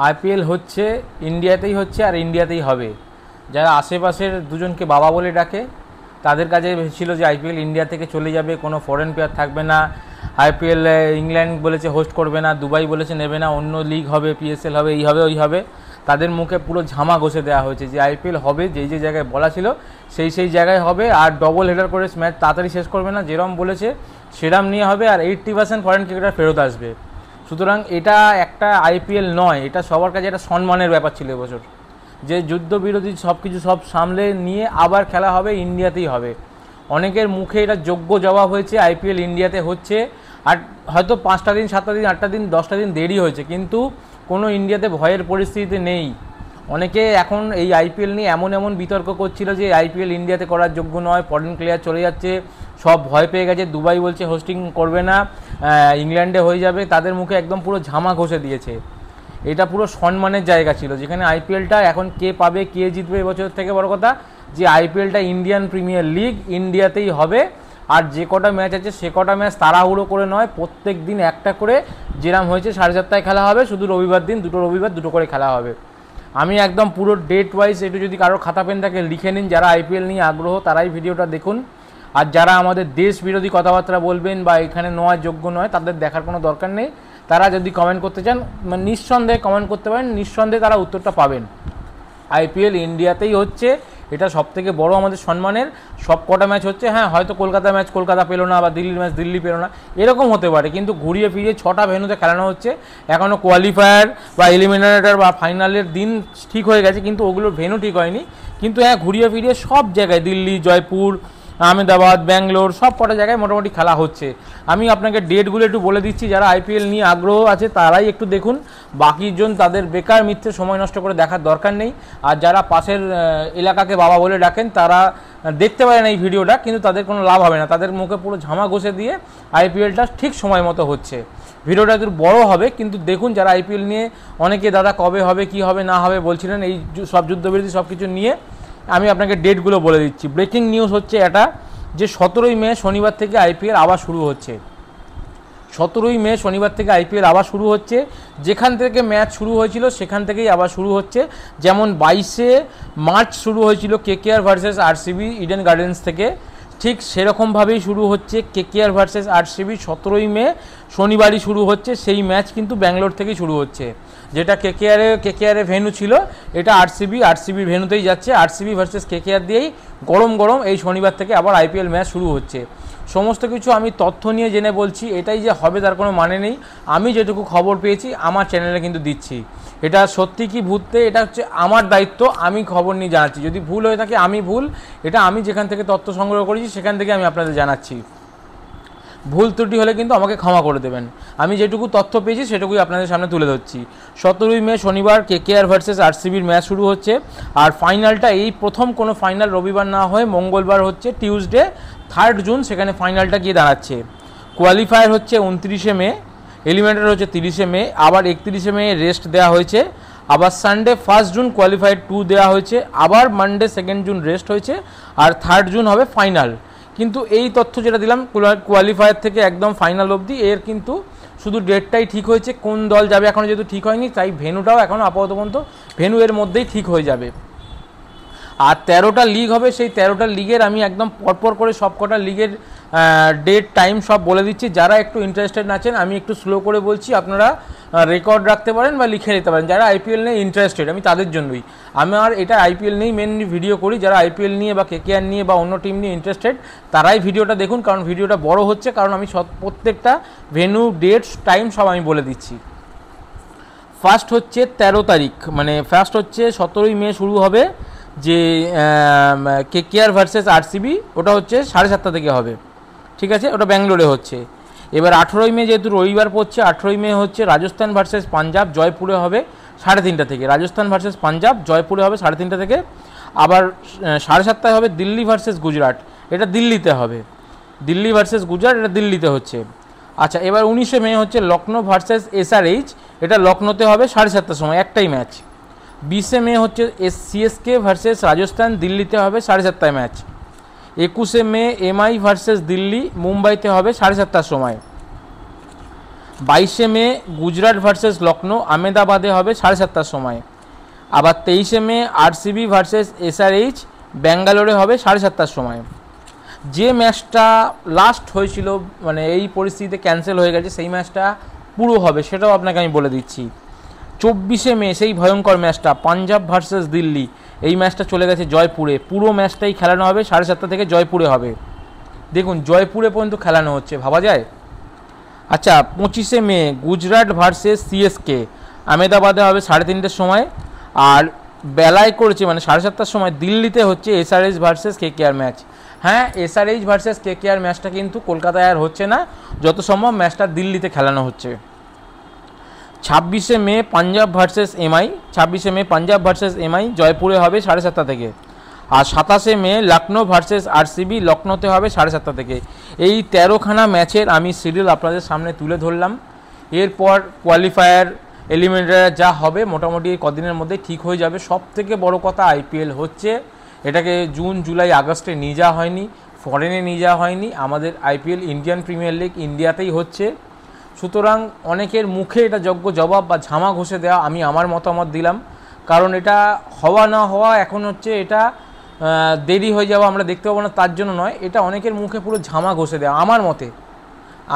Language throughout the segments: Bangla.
আইপিএল হচ্ছে ইন্ডিয়াতেই হচ্ছে আর ইন্ডিয়াতেই হবে। যারা আশেপাশের দুজনকে বাবা বলে ডাকে তাদের কাছে ছিল যে আইপিএল ইন্ডিয়া থেকে চলে যাবে, কোনো ফরেন প্লেয়ার থাকবে না, আইপিএল ইংল্যান্ড বলেছে হোস্ট করবে না, দুবাই বলেছে নেবে না, অন্য লিগ হবে, পিএসএল হবে, এই হবে ওই হবে। তাদের মুখে পুরো ঝামা ঘষে দেওয়া হয়েছে যে আইপিএল হবে, যেই যে জায়গায় বলা ছিল সেই জায়গায় হবে, আর ডবল হেডার করে ম্যাচ তাড়াতাড়ি শেষ করবে না, যেরম বলেছে সেরাম নিয়ে হবে, আর 80% ফরেন ক্রিকেটার ফেরত আসবে। সুতরাং এটা একটা আইপিএল নয়, এটা সবার কাছে একটা সম্মানের ব্যাপার ছিল এবছর, যে যুদ্ধবিরোধী সব কিছু সব সামলে নিয়ে আবার খেলা হবে, ইন্ডিয়াতেই হবে। অনেকের মুখে এটা যোগ্য জবাব হয়েছে, আইপিএল ইন্ডিয়াতে হচ্ছে। আর হয়তো 5টা দিন 7টা দিন 8টা দিন 10টা দিন দেরি হয়েছে, কিন্তু কোনো ইন্ডিয়াতে ভয়ের পরিস্থিতিতে নেই। অনেকে এখন এই আইপিএল নিয়ে এমন বিতর্ক করছিল যে আইপিএল ইন্ডিয়াতে করার যোগ্য নয়, ফরেন প্লেয়ার চলে যাচ্ছে, সব ভয় পেয়ে গেছে, দুবাই বলছে হোস্টিং করবে না, ইংল্যান্ডে হয়ে যাবে। তাদের মুখে একদম পুরো ঝামা ঘষে দিয়েছে। এটা পুরো সম্মানের জায়গা ছিল, যেখানে আইপিএলটা এখন কে পাবে কে জিতবে এবছর থেকে বড় কথা যে আইপিএলটা ইন্ডিয়ান প্রিমিয়ার লিগ ইন্ডিয়াতেই হবে। আর যে কটা ম্যাচ আছে সে কটা ম্যাচ তাড়াহুড়ো করে নয়, প্রত্যেক দিন একটা করে, যেরাম হয়েছে 7:30 খেলা হবে, শুধু রবিবার দিন দুটো করে খেলা হবে। আমি একদম পুরো ডেট ওয়াইজ একটু যদি কারোর খাতা পেন থাকে লিখে নিন, যারা আইপিএল নিয়ে আগ্রহ তারাই ভিডিওটা দেখুন। আর যারা আমাদের দেশ বিরোধী কথাবার্তা বলবেন বা এখানে নেওয়ার যোগ্য নয় তাদের দেখার কোনো দরকার নেই। তারা যদি কমেন্ট করতে চান নিঃসন্দেহে কমেন্ট করতে পারেন, নিঃসন্দেহে তারা উত্তরটা পাবেন। আইপিএল ইন্ডিয়াতেই হচ্ছে, এটা সবথেকে বড় আমাদের সম্মানের। সব কটা ম্যাচ হচ্ছে, হ্যাঁ হয়তো কলকাতা ম্যাচ কলকাতা পেলো না বা দিল্লির ম্যাচ দিল্লি পেলো না, এরকম হতে পারে, কিন্তু ঘুরিয়ে ফিরিয়ে 6টা ভেন্যুতে খেলানো হচ্ছে। এখনও কোয়ালিফায়ার বা এলিমিনেটর বা ফাইনালের দিন ঠিক হয়ে গেছে, কিন্তু ওগুলোর ভেন্যু ঠিক হয়নি। কিন্তু হ্যাঁ ঘুরিয়ে ফিরিয়ে সব জায়গায় দিল্লি, জয়পুর, আহমেদাবাদ, ব্যাঙ্গালোর সব কটা জায়গায় মোটামুটি খেলা হচ্ছে। আমি আপনাকে ডেটগুলো একটু বলে দিচ্ছি, যারা আইপিএল নিয়ে আগ্রহ আছে তারাই একটু দেখুন, বাকিজন তাদের বেকার মিথ্যে সময় নষ্ট করে দেখার দরকার নেই। আর যারা পাশের এলাকাকে বাবা বলে ডাকেন তারা দেখতে পারেন এই ভিডিওটা, কিন্তু তাদের কোনো লাভ হবে না, তাদের মুখে পুরো ঝামা ঘষে দিয়ে আইপিএলটা ঠিক সময় মতো হচ্ছে। ভিডিওটা একটু বড় হবে, কিন্তু দেখুন যারা আইপিএল নিয়ে অনেকে দাদা কবে হবে কি হবে না হবে বলছিলেন, এই সব যুদ্ধবিরোধী সব কিছু নিয়ে আমি আপনাকে ডেটগুলো বলে দিচ্ছি। ব্রেকিং নিউজ হচ্ছে এটা যে 17ই মে শনিবার থেকে আইপিএল আবার শুরু হচ্ছে। 17ই মে শনিবার থেকে আইপিএল আবার শুরু হচ্ছে। যেখান থেকে ম্যাচ শুরু হয়েছিল সেখান থেকেই আবার শুরু হচ্ছে। যেমন 22শে মার্চ শুরু হয়েছিল KKR versus RCB Eden gardens থেকে, ঠিক সেরকমভাবেই শুরু হচ্ছে কেকেআর ভার্সেস আরসিবি 17ই মে শনিবারই শুরু হচ্ছে। সেই ম্যাচ কিন্তু ব্যাঙ্গালোর থেকেই শুরু হচ্ছে, যেটা কেকেআরে ভেন্যু ছিল, এটা আরসিবির ভেন্যুতেই যাচ্ছে। আরসিবি ভার্সেস কেকেআর দিয়েই গরম এই শনিবার থেকে আবার আইপিএল ম্যাচ শুরু হচ্ছে। সমস্ত কিছু আমি তথ্য নিয়ে জেনে বলছি, এটাই যে হবে তার কোনো মানে নেই। আমি যেটুকু খবর পেয়েছি আমার চ্যানেলে কিন্তু দিচ্ছি। এটা সত্যি কি ভূতে এটা হচ্ছে আমার দায়িত্ব, আমি খবর নিয়ে জানাচ্ছি। যদি ভুল হয়ে থাকে আমি ভুল, এটা আমি যেখান থেকে তথ্য সংগ্রহ করেছি সেখান থেকে আমি আপনাদের জানাচ্ছি। ভুল ত্রুটি হলে কিন্তু আমাকে ক্ষমা করে দেবেন। আমি যেটুকু তথ্য পেয়েছি সেটুকুই আপনাদের সামনে তুলে ধরছি। 17ই মে শনিবার কেকেআর ভার্সেস আরসিবির ম্যাচ শুরু হচ্ছে। আর ফাইনালটা এই প্রথম কোনো ফাইনাল রবিবার না হয়ে মঙ্গলবার হচ্ছে, টিউসডে 3 জুন সেখানে ফাইনালটা গিয়ে দাঁড়াচ্ছে। কোয়ালিফায়ার হচ্ছে 29শে মে, এলিমিনেটর হচ্ছে 30শে মে, আবার 31শে মে রেস্ট দেওয়া হয়েছে। আবার সানডে 1 জুন কোয়ালিফায়ার 2 দেওয়া হয়েছে, আবার মানডে 2 জুন রেস্ট হয়েছে, আর 3 জুন হবে ফাইনাল। কিন্তু এই তথ্য যেটা দিলাম কোয়ালিফায়ার থেকে একদম ফাইনাল অবধি, এর কিন্তু শুধু ডেটটাই ঠিক হয়েছে, কোন দল যাবে এখনও যেহেতু ঠিক হয়নি, তাই ভেন্যুটাও এখনও আপাতত পর্যন্ত ভেন্যু এর মধ্যেই ঠিক হয়ে যাবে। আর 13টা লিগ হবে, সেই 13টা লিগের আমি একদম পরপর করে সব কটা লিগের ডেট টাইম সব বলে দিচ্ছি। যারা একটু ইন্টারেস্টেড আছেন আমি একটু স্লো করে বলছি, আপনারা রেকর্ড রাখতে পারেন বা লিখে নিতে পারেন। যারা আইপিএল নিয়ে ইন্টারেস্টেড আমি তাদের জন্যই, আমার এটা আইপিএল নিয়েই মেনলি ভিডিও করি। যারা আইপিএল নিয়ে বা কেকেআর নিয়ে বা অন্য টিম নিয়ে ইন্টারেস্টেড তারাই ভিডিওটা দেখুন, কারণ ভিডিওটা বড় হচ্ছে, কারণ আমি প্রত্যেকটা ভেন্যু ডেটস টাইম সব আমি বলে দিচ্ছি। ফার্স্ট হচ্ছে 13 তারিখ, মানে ফার্স্ট হচ্ছে 17ই মে শুরু হবে যে কেকেআর ভার্সেস আরসিবি, ওটা হচ্ছে 7:30 থেকে হবে, ঠিক আছে, ওটা ব্যাঙ্গালোরে হচ্ছে। এবার 18ই মে যেহেতু রবিবার পড়ছে, 18ই মে হচ্ছে রাজস্থান ভার্সেস পাঞ্জাব, জয়পুরে হবে 3:30 থেকে। রাজস্থান ভার্সেস পাঞ্জাব জয়পুরে হবে 3:30 থেকে। আবার 7:30 হবে দিল্লি ভার্সেস গুজরাট, এটা দিল্লিতে হবে। দিল্লি ভার্সেস গুজরাট এটা দিল্লিতে হচ্ছে। আচ্ছা, এবার 19শে মে হচ্ছে লখনৌ ভার্সেস এসআরএইচ, এটা লখনৌতে হবে 7:30 সময়, একটাই ম্যাচ। 20শে মে হচ্ছে সিএসকে ভার্সেস রাজস্থান, দিল্লিতে হবে 7:30 ম্যাচ। 21শে মে এমআই ভার্সেস দিল্লি, মুম্বাইতে হবে 7:30 সময়। 22শে মে গুজরাট ভার্সেস লখনৌ আহমেদাবাদে হবে 7:30টার সময়। আবার 23শে মে আরসিবি ভার্সেস এসআরএইচ ব্যাঙ্গালোরে হবে 7:30টার সময়। যে ম্যাচটা লাস্ট হয়েছিল মানে এই পরিস্থিতিতে ক্যান্সেল হয়ে গেছে, সেই ম্যাচটা পুরো হবে, সেটাও আপনাকে আমি বলে দিচ্ছি। 24শে মে সেই ভয়ঙ্কর ম্যাচটা পাঞ্জাব ভার্সেস দিল্লি, এই ম্যাচটা চলে গেছে জয়পুরে, পুরো ম্যাচটাই খেলানো হবে 7:30টা থেকে জয়পুরে হবে। দেখুন জয়পুরে পর্যন্ত খেলানো হচ্ছে, ভাবা যায়। আচ্ছা 25শে মে গুজরাট ভার্সেস সিএসকে আহমেদাবাদে হবে 3:30টার সময়। আর বেলায় করেছে মানে 7:30টার সময় দিল্লিতে হচ্ছে এসআরএইচ ভার্সেস কেকেআর ম্যাচ। হ্যাঁ, এসআরএইচ ভার্সেস কেকেআর ম্যাচটা কিন্তু কলকাতায় আর হচ্ছে না, যত সম্ভব ম্যাচটা দিল্লিতে খেলানো হচ্ছে। 26শে মে পাঞ্জাব ভার্সেস এমআই, 26শে মে পাঞ্জাব ভার্সেস এমআই জয়পুরে হবে 7:30 থেকে। আর 27শে মে লখনৌ ভার্সেস আরসিবি লখনৌতে হবে 7:30 থেকে। এই 13খানা ম্যাচের আমি শিডিউল আপনাদের সামনে তুলে ধরলাম। এরপর কোয়ালিফায়ার এলিমিনেটর যা হবে মোটামুটি এই কদিনের মধ্যে ঠিক হয়ে যাবে। সব থেকে বড় কথা আইপিএল হচ্ছে, এটাকে জুন জুলাই আগস্টে নিয়ে যাওয়া হয়নি, ফরেনে নিয়ে যাওয়া হয়নি, আমাদের আইপিএল ইন্ডিয়ান প্রিমিয়ার লিগ ইন্ডিয়াতেই হচ্ছে। সুতরাং অনেকের মুখে এটা যোগ্য জবাব বা ঝামা ঘষে দেওয়া, আমি আমার মতামত দিলাম। কারণ এটা হওয়া না হওয়া এখন হচ্ছে এটা দেরি হয়ে যাওয়া আমরা দেখতে পাবো না তার জন্য নয়, এটা অনেকের মুখে পুরো ঝামা ঘষে দেওয়া আমার মতে।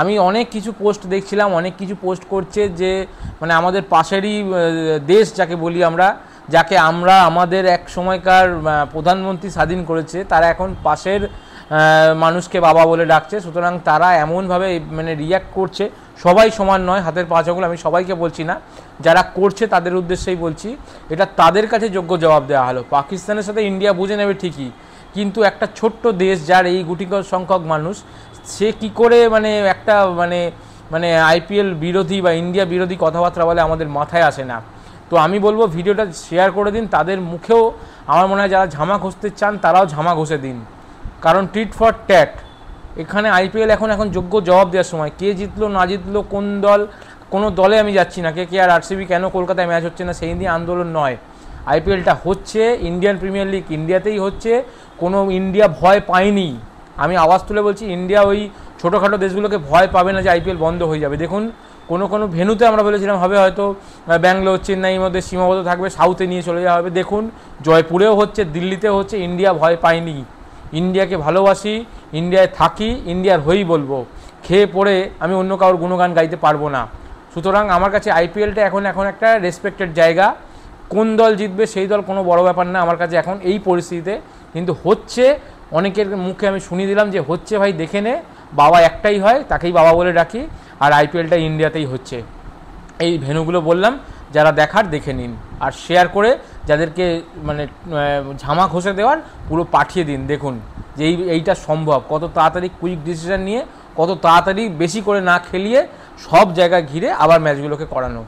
আমি অনেক কিছু পোস্ট দেখছিলাম, অনেক কিছু পোস্ট করছে যে মানে আমাদের পাশেরই দেশ যাকে বলি আমরা, যাকে আমরা আমাদের এক সময়কার প্রধানমন্ত্রী স্বাধীন করেছে, তারা এখন পাশের মানুষকে বাবা বলে ডাকছে। সুতরাং তারা এমনভাবে মানে রিয়্যাক্ট করছে, সবাই সমান নয়, হাতের পাঁচ আঙুল, আমি সবাইকে বলছি না, যারা করছে তাদের উদ্দেশ্যেই বলছি। এটা তাদের কাছে যোগ্য জবাব দেওয়া হলো। পাকিস্তানের সাথে ইন্ডিয়া বুঝে নেবে ঠিকই, কিন্তু একটা ছোট্ট দেশ যার এই গুটি সংখ্যক মানুষ, সে কি করে মানে একটা মানে মানে আইপিএল বিরোধী বা ইন্ডিয়া বিরোধী কথাবার্তা বলে আমাদের মাথায় আসে না। তো আমি বলবো ভিডিওটা শেয়ার করে দিন, তাদের মুখেও আমার মনে হয় যারা ঝামা ঘষতে চান তারাও ঝামা ঘষে দিন। কারণ টিট ফর ট্যাট, এখানে আইপিএল এখন যোগ্য জবাব দেওয়ার সময়। কে জিতলো না জিতলো, কোন দল, কোনো দলে আমি যাচ্ছি না, কে আর আরসিবি কেন কলকাতায় ম্যাচ হচ্ছে না সেই নিয়ে আন্দোলন নয়। আইপিএলটা হচ্ছে, ইন্ডিয়ান প্রিমিয়ার লিগ ইন্ডিয়াতেই হচ্ছে, কোনো ইন্ডিয়া ভয় পায়নি। আমি আওয়াজ তুলে বলছি, ইন্ডিয়া ওই ছোটোখাটো দেশগুলোকে ভয় পাবে না যে আইপিএল বন্ধ হয়ে যাবে। দেখুন কোনো ভেন্যুতে আমরা বলেছিলাম হবে হয়তো ব্যাঙ্গালোর চেন্নাইয়ের মধ্যে সীমাবদ্ধ থাকবে, সাউথে নিয়ে চলে যাওয়া হবে। দেখুন জয়পুরেও হচ্ছে, দিল্লিতেও হচ্ছে, ইন্ডিয়া ভয় পায়নি। ইন্ডিয়াকে ভালোবাসি, ইন্ডিয়ায় থাকি, ইন্ডিয়ার হয়েই বলবো। খেয়ে পড়ে আমি অন্য কারোর গুণগান গাইতে পারবো না। সুতরাং আমার কাছে আইপিএলটা এখন একটা রেসপেক্টেড জায়গা। কোন দল জিতবে সেই দল কোনো বড় ব্যাপার না আমার কাছে এখন এই পরিস্থিতিতে। কিন্তু হচ্ছে, অনেকের মুখে আমি শুনিয়ে দিলাম যে হচ্ছে ভাই দেখে নে, বাবা একটাই হয়, তাকেই বাবা বলে ডাকি, আর আইপিএলটা ইন্ডিয়াতেই হচ্ছে। এই ভেন্যুগুলো বললাম, যারা দেখার দেখে নিন, আর শেয়ার করে যাদেরকে মানে ঝামা ঘষে দেওয়ার পুরো পাঠিয়ে দিন। দেখুন যে এইটা সম্ভব, কত তাড়াতাড়ি কুইক ডিসিশন নিয়ে, কত তাড়াতাড়ি বেশি করে না খেলিয়ে সব জায়গায় ঘিরে আবার ম্যাচগুলোকে করানো।